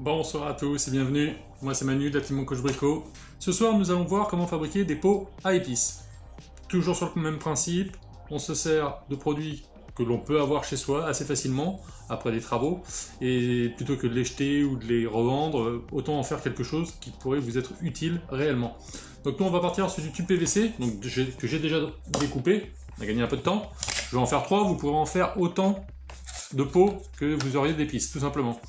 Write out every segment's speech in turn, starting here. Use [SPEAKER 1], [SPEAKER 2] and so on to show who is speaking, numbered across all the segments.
[SPEAKER 1] Bonsoir à tous et bienvenue, moi c'est Manu de la team Mon Coach Brico. Ce soir nous allons voir comment fabriquer des pots à épices. Toujours sur le même principe, on se sert de produits que l'on peut avoir chez soi assez facilement après des travaux, et plutôt que de les jeter ou de les revendre, autant en faire quelque chose qui pourrait vous être utile réellement. Donc nous on va partir sur du tube PVC donc, que j'ai déjà découpé, on a gagné un peu de temps. Je vais en faire 3, vous pourrez en faire autant de pots que vous auriez d'épices, tout simplement.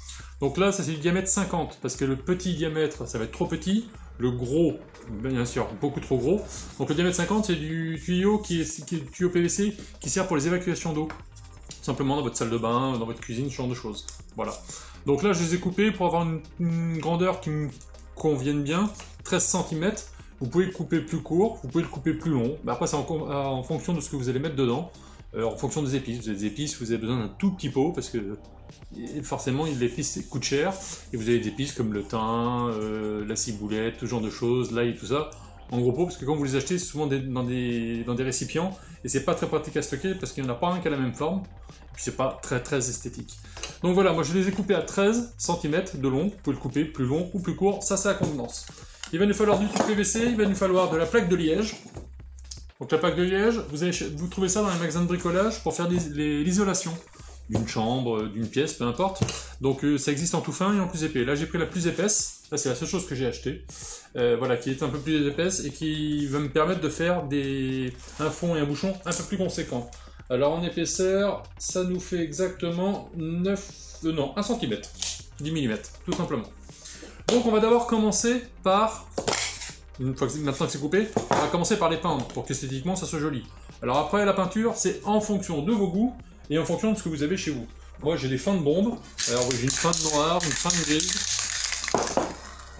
[SPEAKER 1] Donc là, ça c'est du diamètre 50, parce que le petit diamètre, ça va être trop petit, le gros, bien sûr, beaucoup trop gros. Donc le diamètre 50, c'est du tuyau qui est tuyau PVC qui sert pour les évacuations d'eau. Simplement dans votre salle de bain, dans votre cuisine, ce genre de choses. Voilà. Donc là, je les ai coupés pour avoir une grandeur qui me convienne bien, 13 cm. Vous pouvez le couper plus court, vous pouvez le couper plus long. Mais après, c'est en fonction de ce que vous allez mettre dedans. En fonction des épices. Vous avez des épices, vous avez besoin d'un tout petit pot, parce que forcément l'épice coûte cher, et vous avez des épices comme le thym, la ciboulette, tout genre de choses, l'ail et tout ça, en gros pot, parce que quand vous les achetez, c'est souvent dans des récipients, et c'est pas très pratique à stocker, parce qu'il n'y en a pas un qui a la même forme, et puis c'est pas très esthétique. Donc voilà, moi je les ai coupés à 13 cm de long, vous pouvez le couper plus long ou plus court, ça c'est à convenance. Il va nous falloir du tube PVC, il va nous falloir de la plaque de liège. Donc la plaque de liège, vous trouvez ça dans les magasins de bricolage pour faire l'isolation d'une chambre, d'une pièce, peu importe. Donc ça existe en tout fin et en plus épais. Là j'ai pris la plus épaisse, là c'est la seule chose que j'ai acheté, voilà, qui est un peu plus épaisse et qui va me permettre de faire un fond et un bouchon un peu plus conséquent. Alors en épaisseur, ça nous fait exactement 1 cm, 10 mm, tout simplement. Donc on va d'abord commencer par... Maintenant que c'est coupé, on va commencer par les peindre pour qu'esthétiquement ça soit joli. Alors après la peinture, c'est en fonction de vos goûts et en fonction de ce que vous avez chez vous. Moi j'ai des fins de bombes, alors j'ai une fin de noir, une fin de grise.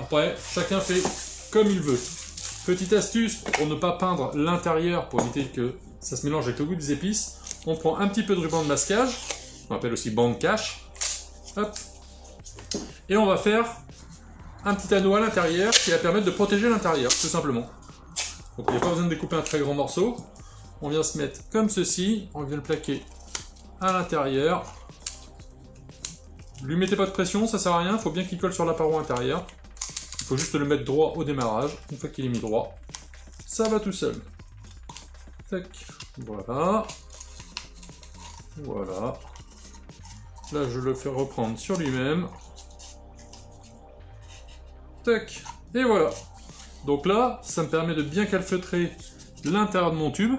[SPEAKER 1] Après, chacun fait comme il veut. Petite astuce pour ne pas peindre l'intérieur, pour éviter que ça se mélange avec le goût des épices, on prend un petit peu de ruban de masquage, on appelle aussi bande cache, hop, et on va faire un petit anneau à l'intérieur qui va permettre de protéger l'intérieur, tout simplement. Donc il n'y a pas besoin de découper un très grand morceau. On vient se mettre comme ceci, on vient le plaquer à l'intérieur. Lui mettez pas de pression, ça sert à rien, il faut bien qu'il colle sur la paroi intérieure. Il faut juste le mettre droit au démarrage. Une fois qu'il est mis droit, ça va tout seul. Tac, voilà. Voilà. Là je le fais reprendre sur lui-même. Tac, et voilà. Donc là, ça me permet de bien calfeutrer l'intérieur de mon tube,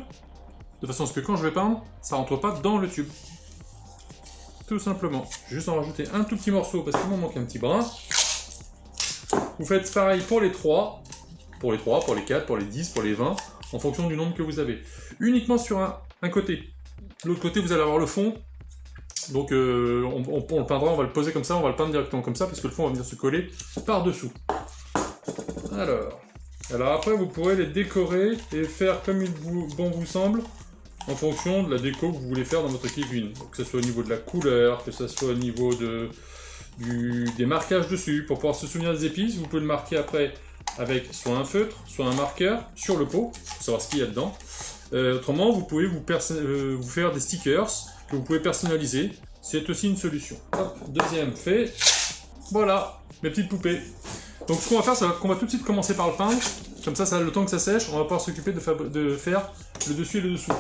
[SPEAKER 1] de façon à ce que quand je vais peindre, ça rentre pas dans le tube. Tout simplement. Juste en rajouter un tout petit morceau, parce qu'il m'en manque un petit brin. Vous faites pareil pour les 3, pour les 4, pour les 10, pour les 20, en fonction du nombre que vous avez. Uniquement sur un côté. L'autre côté, vous allez avoir le fond. Donc on le peindra, on va le poser comme ça, on va le peindre directement comme ça, parce que le fond va venir se coller par-dessous. Alors après vous pourrez les décorer et faire comme bon vous semble, en fonction de la déco que vous voulez faire dans votre cuisine. Donc, que ce soit au niveau de la couleur, que ce soit au niveau des marquages dessus. Pour pouvoir se souvenir des épices, vous pouvez le marquer après avec soit un feutre, soit un marqueur sur le pot, pour savoir ce qu'il y a dedans. Autrement, vous pouvez vous faire des stickers que vous pouvez personnaliser. C'est aussi une solution. Hop, deuxième fait. Voilà, mes petites poupées. Donc ce qu'on va faire, c'est qu'on va tout de suite commencer par le peindre. Comme ça, le temps que ça sèche, on va pouvoir s'occuper de faire le dessus et le dessous.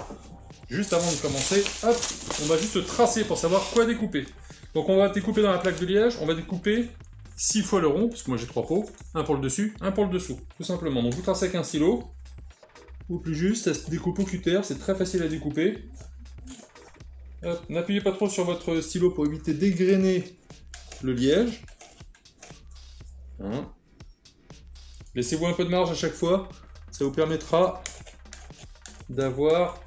[SPEAKER 1] Juste avant de commencer, hop, on va juste tracer pour savoir quoi découper. Donc on va découper dans la plaque de liège, on va découper 6 fois le rond, parce que moi j'ai 3 pots, un pour le dessus, un pour le dessous, tout simplement. Donc vous tracez avec un stylo, ou plus juste, ça se découpe au cutter, c'est très facile à découper. N'appuyez pas trop sur votre stylo pour éviter d'égrener le liège. Hein. Laissez-vous un peu de marge à chaque fois, ça vous permettra d'avoir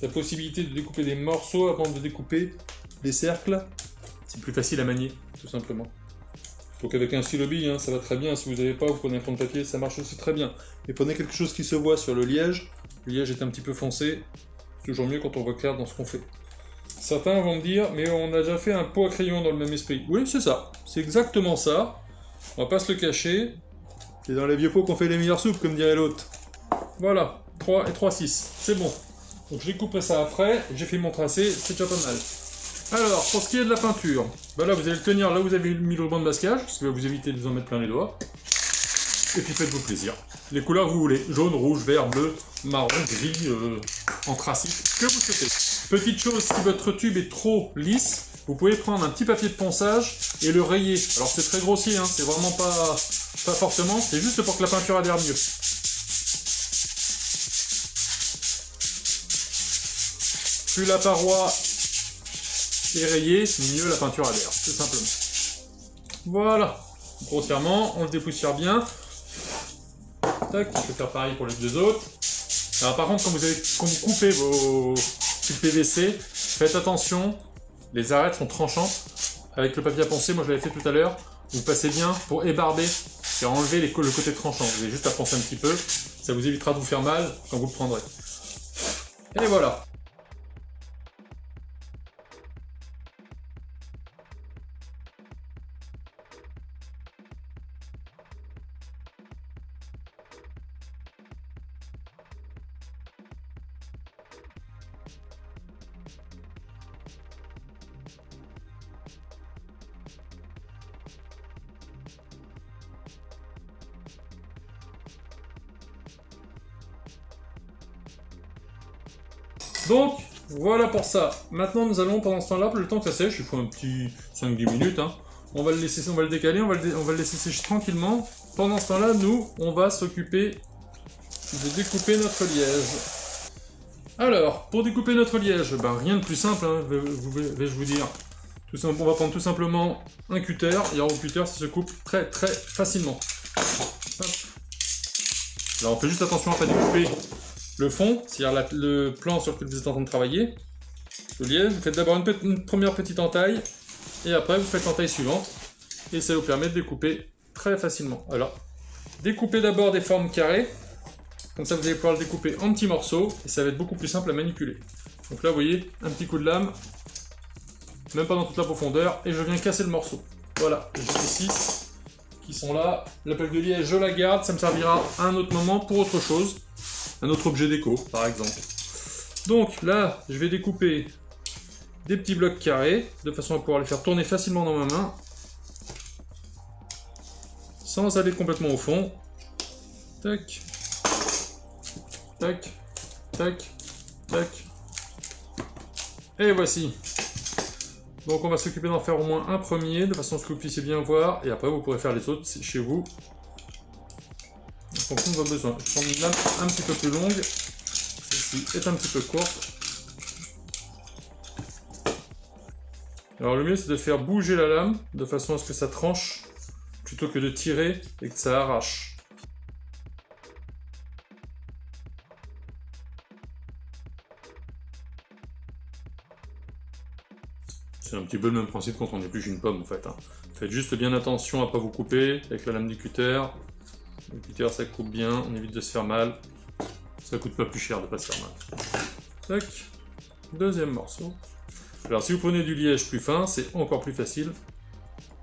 [SPEAKER 1] la possibilité de découper des morceaux avant de découper les cercles. C'est plus facile à manier, tout simplement. Donc avec un stylo bille, hein, ça va très bien. Si vous n'avez pas, vous prenez un fond de papier, ça marche aussi très bien. Mais prenez quelque chose qui se voit sur le liège. Le liège est un petit peu foncé. C'est toujours mieux quand on voit clair dans ce qu'on fait. Certains vont me dire, mais on a déjà fait un pot à crayon dans le même esprit. Oui, c'est ça. C'est exactement ça. On va pas se le cacher. C'est dans les vieux pots qu'on fait les meilleures soupes, comme dirait l'autre. Voilà. 3 et 3, 6. C'est bon. Donc je découperai ça après. J'ai fait mon tracé. C'est déjà pas mal. Alors, pour ce qui est de la peinture, bah là vous allez le tenir là où vous avez mis le ruban de masquage, ce qui va vous éviter de vous en mettre plein les doigts. Et puis faites-vous plaisir. Les couleurs que vous voulez, jaune, rouge, vert, bleu, marron, gris, anthracite, que vous souhaitez. Petite chose, si votre tube est trop lisse, vous pouvez prendre un petit papier de ponçage et le rayer. Alors c'est très grossier, hein, c'est vraiment pas fortement, c'est juste pour que la peinture adhère mieux. Plus la paroi est rayée, mieux la peinture adhère, tout simplement. Voilà, grossièrement, on le dépoussière bien. Tac, je vais faire pareil pour les deux autres. Alors par contre, quand vous coupez vos tubes PVC, faites attention, les arêtes sont tranchantes. Avec le papier à poncer, moi je l'avais fait tout à l'heure, vous passez bien pour ébarber et enlever le côté tranchant. Vous avez juste à poncer un petit peu, ça vous évitera de vous faire mal quand vous le prendrez. Et voilà. Donc, voilà pour ça. Maintenant, nous allons, pendant ce temps-là, le temps que ça sèche, il faut un petit 5-10 minutes, hein. On va le laisser, on va le décaler, on va le laisser sécher tranquillement. Pendant ce temps-là, nous, on va s'occuper de découper notre liège. Alors, pour découper notre liège, ben, rien de plus simple, hein, vais-je vous dire. On va prendre tout simplement un cutter, et alors au cutter, ça se coupe très très facilement. Hop. Là, on fait juste attention à ne pas découper le fond, c'est-à-dire le plan sur lequel vous êtes en train de travailler, le liège. Vous faites d'abord une première petite entaille, et après vous faites l'entaille suivante, et ça vous permet de découper très facilement. Alors, découpez d'abord des formes carrées, comme ça vous allez pouvoir le découper en petits morceaux, et ça va être beaucoup plus simple à manipuler. Donc là, vous voyez, un petit coup de lame, même pas dans toute la profondeur, et je viens casser le morceau. Voilà, j'ai les 6 qui sont là. La plaque de liège, je la garde, ça me servira à un autre moment pour autre chose. Un autre objet déco, par exemple. Donc là, je vais découper des petits blocs carrés, de façon à pouvoir les faire tourner facilement dans ma main, sans aller complètement au fond. Tac, tac, tac, tac. Et voici. Donc on va s'occuper d'en faire au moins un premier, de façon à ce que vous puissiez bien voir, et après vous pourrez faire les autres chez vous. En fonction de vos besoins. Je prends une lame un petit peu plus longue. Celle-ci est un petit peu courte. Alors le mieux c'est de faire bouger la lame de façon à ce que ça tranche plutôt que de tirer et que ça arrache. C'est un petit peu le même principe quand on épluche une pomme en fait, hein. Faites juste bien attention à ne pas vous couper avec la lame du cutter. Le cutter ça coupe bien, on évite de se faire mal. Ça coûte pas plus cher de ne pas se faire mal. Tac, deuxième morceau. Alors si vous prenez du liège plus fin, c'est encore plus facile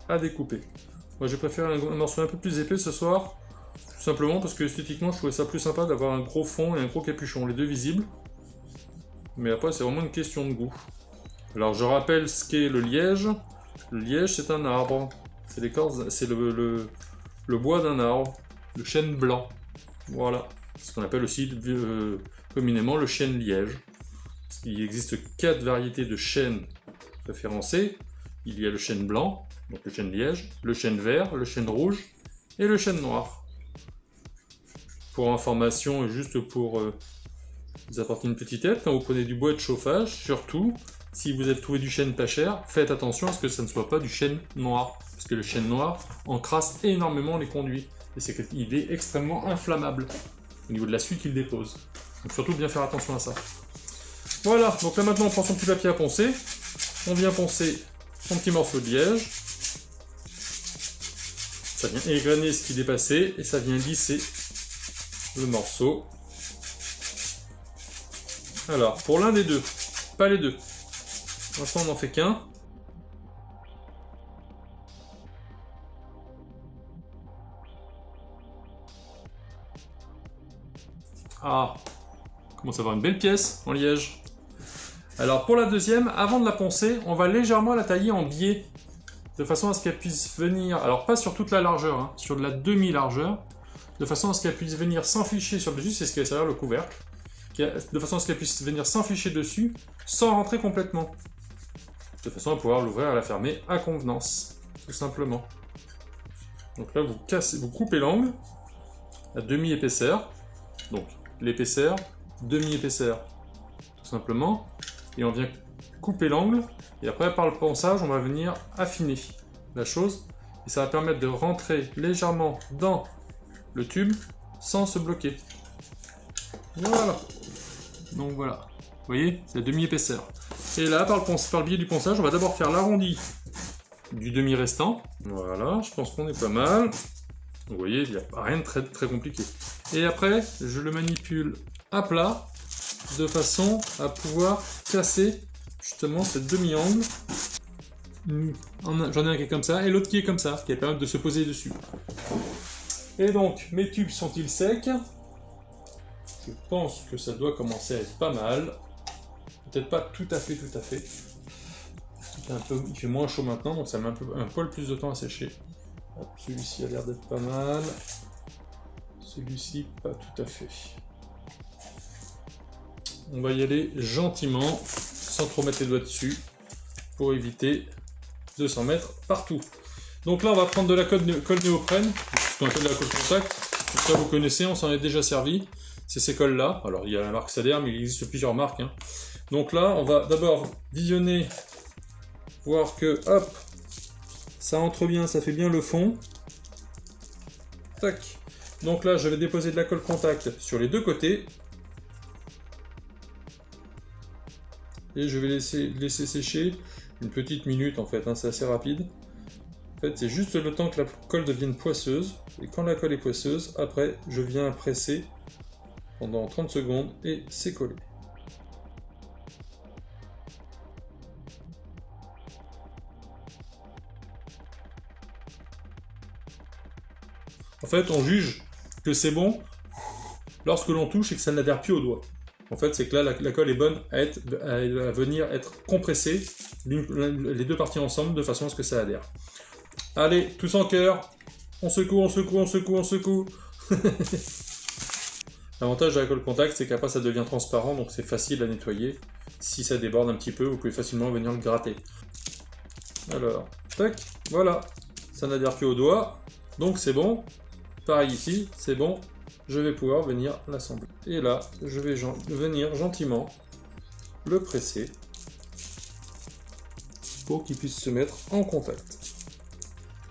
[SPEAKER 1] à découper. Moi j'ai préféré un morceau un peu plus épais ce soir, tout simplement parce que esthétiquement je trouvais ça plus sympa d'avoir un gros fond et un gros capuchon, les deux visibles. Mais après c'est vraiment une question de goût. Alors je rappelle ce qu'est le liège. Le liège c'est un arbre, c'est l'écorce, c'est le bois d'un arbre, le chêne blanc. Voilà, ce qu'on appelle aussi communément le chêne liège. Il existe 4 variétés de chêne référencées. Il y a le chêne blanc, donc le chêne liège, le chêne vert, le chêne rouge et le chêne noir. Pour information, juste pour vous apporter une petite aide, quand vous prenez du bois de chauffage, surtout, si vous avez trouvé du chêne pas cher, faites attention à ce que ça ne soit pas du chêne noir, parce que le chêne noir encrasse énormément les conduits, et il est extrêmement inflammable au niveau de la suie qu'il dépose. Donc surtout bien faire attention à ça. Voilà, donc là maintenant on prend son petit papier à poncer, on vient poncer son petit morceau de liège, ça vient égrener ce qui dépassait, et ça vient lisser le morceau. Alors, pour l'un des deux, pas les deux, pour l'instant on n'en fait qu'un. Ah, commence à avoir une belle pièce en liège. Alors pour la deuxième, avant de la poncer, on va légèrement la tailler en biais, de façon à ce qu'elle puisse venir, alors pas sur toute la largeur, hein, sur de la demi-largeur, de façon à ce qu'elle puisse venir s'enficher sur le dessus, c'est ce qui est derrière le couvercle, de façon à ce qu'elle puisse venir s'enficher dessus, sans rentrer complètement. De façon à pouvoir l'ouvrir et la fermer à convenance, tout simplement. Donc là, vous coupez l'angle à demi-épaisseur, donc l'épaisseur, demi-épaisseur, tout simplement, et on vient couper l'angle, et après par le ponçage, on va venir affiner la chose, et ça va permettre de rentrer légèrement dans le tube sans se bloquer. Voilà. Donc voilà, vous voyez, c'est la demi-épaisseur. Et là, par le biais du ponçage, on va d'abord faire l'arrondi du demi restant. Voilà, je pense qu'on est pas mal. Vous voyez, il n'y a rien de très compliqué. Et après, je le manipule à plat, de façon à pouvoir casser justement cette demi-angle. J'en ai un qui est comme ça, et l'autre qui est comme ça, qui va permettre de se poser dessus. Et donc, mes tubes sont-ils secs? Je pense que ça doit commencer à être pas mal. Peut-être pas tout à fait. Il fait moins chaud maintenant, donc ça met un poil plus de temps à sécher. Celui-ci a l'air d'être pas mal. Celui-ci, pas tout à fait. On va y aller gentiment, sans trop mettre les doigts dessus, pour éviter de s'en mettre partout. Donc là, on va prendre de la colle néoprène, ce qu'on appelle de la colle contact. Donc ça, vous connaissez, on s'en est déjà servi. C'est ces colles-là. Alors, il y a la marque Sader, mais il existe plusieurs marques. Hein. Donc là, on va d'abord visionner, voir que, hop, ça entre bien, ça fait bien le fond. Tac. Donc là, je vais déposer de la colle contact sur les deux côtés. Et je vais laisser sécher une petite minute, en fait. Hein, c'est assez rapide. En fait, c'est juste le temps que la colle devienne poisseuse. Et quand la colle est poisseuse, après, je viens presser pendant 30 secondes et c'est collé. En fait, on juge que c'est bon lorsque l'on touche et que ça n'adhère plus au doigt. En fait, c'est que là, la colle est bonne à venir être compressée, les deux parties ensemble, de façon à ce que ça adhère. Allez, tous en cœur, on secoue, on secoue, on secoue, on secoue. L'avantage de la colle contact, c'est qu'après ça devient transparent, donc c'est facile à nettoyer. Si ça déborde un petit peu, vous pouvez facilement venir le gratter. Alors, tac, voilà, ça n'adhère plus au doigt, donc c'est bon. Pareil ici, c'est bon, je vais pouvoir venir l'assembler. Et là, je vais venir gentiment le presser pour qu'il puisse se mettre en contact.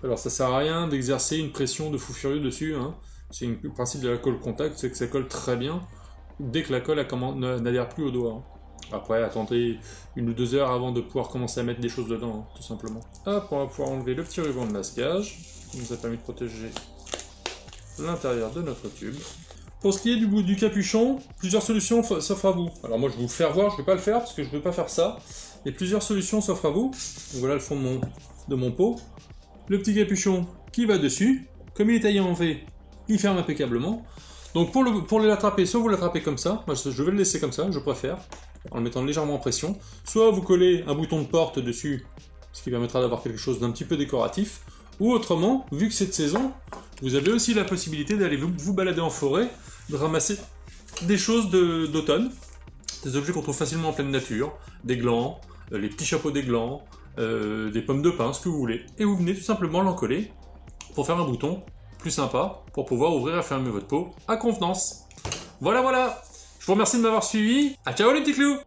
[SPEAKER 1] Alors ça sert à rien d'exercer une pression de fou furieux dessus, hein. C'est le principe de la colle contact, c'est que ça colle très bien dès que la colle n'adhère plus au doigt. Hein. Après, attendez 1 ou 2 heures avant de pouvoir commencer à mettre des choses dedans, hein, tout simplement. Hop, on va pouvoir enlever le petit ruban de masquage, qui nous a permis de protéger l'intérieur de notre tube. Pour ce qui est du capuchon, plusieurs solutions s'offrent à vous. Alors moi je vais vous le faire voir, je ne vais pas le faire parce que je ne peux pas faire ça. Mais plusieurs solutions s'offrent à vous. Donc voilà le fond de mon pot. Le petit capuchon qui va dessus. Comme il est taillé en V, il ferme impeccablement. Donc pour l'attraper, soit vous l'attrapez comme ça, moi je vais le laisser comme ça, je préfère, en le mettant légèrement en pression. Soit vous collez un bouton de porte dessus, ce qui permettra d'avoir quelque chose d'un petit peu décoratif. Ou autrement, vu que c'est de saison, vous avez aussi la possibilité d'aller vous balader en forêt, de ramasser des choses d'automne, des objets qu'on trouve facilement en pleine nature, des glands, les petits chapeaux des glands, des pommes de pin, ce que vous voulez. Et vous venez tout simplement l'encoller pour faire un bouton plus sympa, pour pouvoir ouvrir et fermer votre pot à convenance. Voilà, voilà. Je vous remercie de m'avoir suivi. À ciao les petits clous.